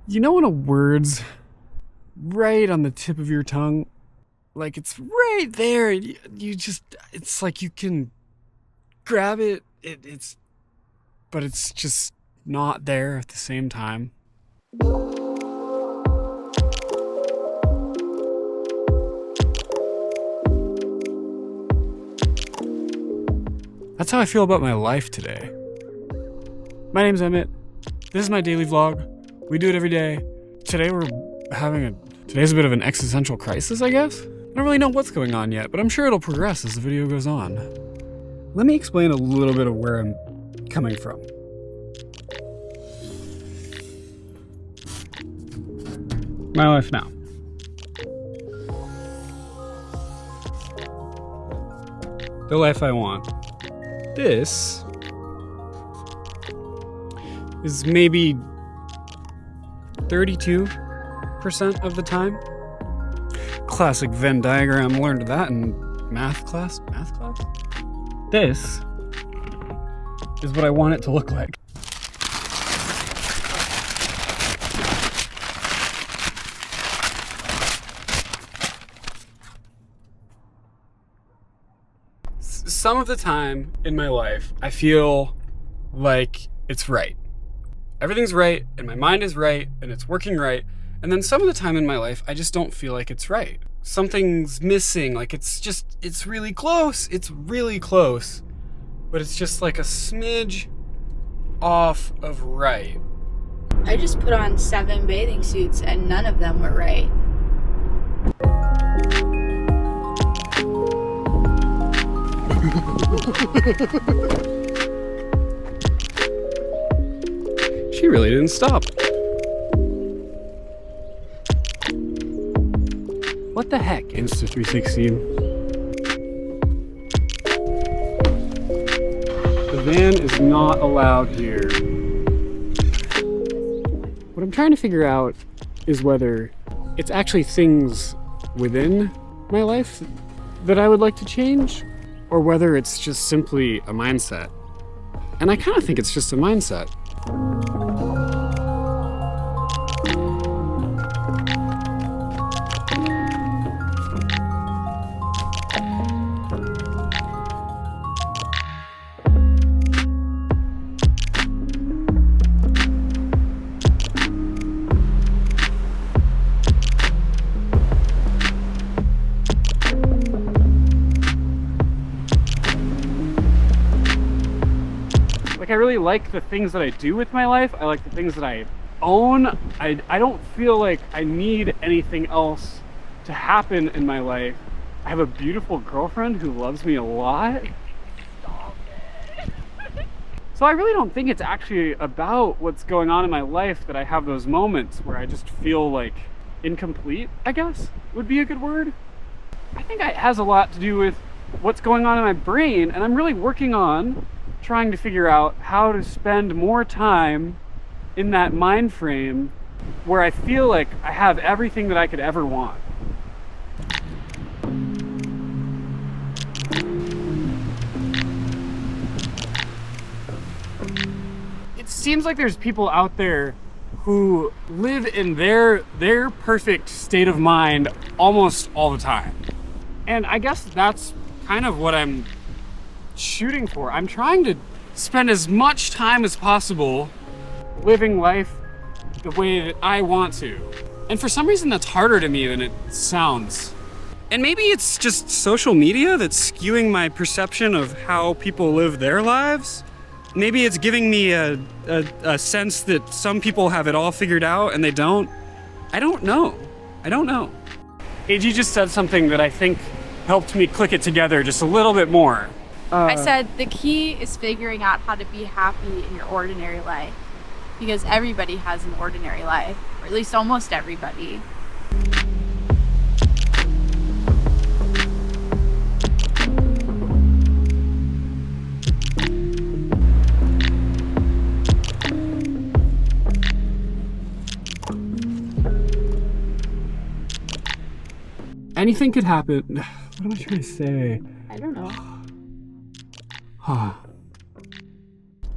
You know when a word's right on the tip of your tongue? Like it's right there. You just, it's like you can grab it. But it's just not there at the same time. That's how I feel about my life today. My name's Emmett. This is my daily vlog. We do it every day. Today today's a bit of an existential crisis, I guess? I don't really know what's going on yet, but I'm sure it'll progress as the video goes on. Let me explain a little bit of where I'm coming from. My life now. The life I want. This is maybe 32% of the time. Classic Venn diagram, learned that in math class. This is what I want it to look like. Some of the time in my life, I feel like it's right. Everything's right, and my mind is right, and it's working right. And then some of the time in my life, I just don't feel like it's right. Something's missing, like it's really close. It's really close. But it's just like a smidge off of right. I just put on 7 bathing suits and none of them were right. She really didn't stop. What the heck, Insta316? The van is not allowed here. What I'm trying to figure out is whether it's actually things within my life that I would like to change, or whether it's just simply a mindset. And I kind of think it's just a mindset. I really like the things that I do with my life. I like the things that I own. I don't feel like I need anything else to happen in my life. I have a beautiful girlfriend who loves me a lot. So I really don't think it's actually about what's going on in my life that I have those moments where I just feel like incomplete, I guess would be a good word. I think it has a lot to do with what's going on in my brain, and I'm really working on trying to figure out how to spend more time in that mind frame where I feel like I have everything that I could ever want. It seems like there's people out there who live in their perfect state of mind almost all the time. And I guess that's kind of what I'm shooting for. I'm trying to spend as much time as possible living life the way that I want to. And for some reason that's harder to me than it sounds. And maybe it's just social media that's skewing my perception of how people live their lives. Maybe it's giving me a sense that some people have it all figured out and they don't. I don't know. AG just said something that I think helped me click it together just a little bit more. I said the key is figuring out how to be happy in your ordinary life, because everybody has an ordinary life, or at least almost everybody. Anything could happen. What am I trying to say? I don't know.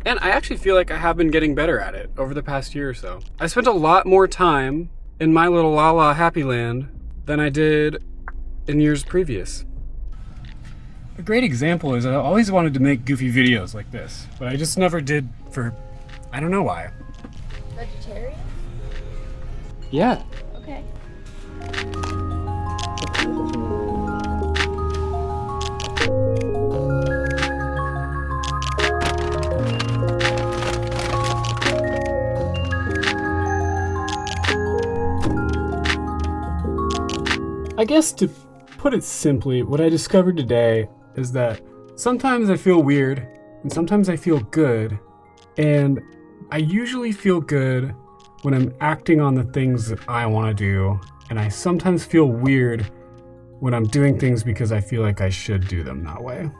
And I actually feel like I have been getting better at it over the past year or so. I spent a lot more time in my little La La Happy Land than I did in years previous. A great example is I always wanted to make goofy videos like this, but I just never did for, I don't know why. Vegetarian? Yeah. Okay. I guess to put it simply, what I discovered today is that sometimes I feel weird and sometimes I feel good. And I usually feel good when I'm acting on the things that I want to do. And I sometimes feel weird when I'm doing things because I feel like I should do them that way.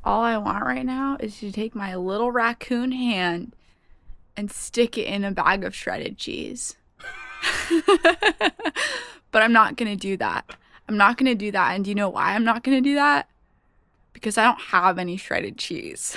All I want right now is to take my little raccoon hand and stick it in a bag of shredded cheese. But I'm not gonna do that. I'm not gonna do that. And do you know why I'm not gonna do that? Because I don't have any shredded cheese.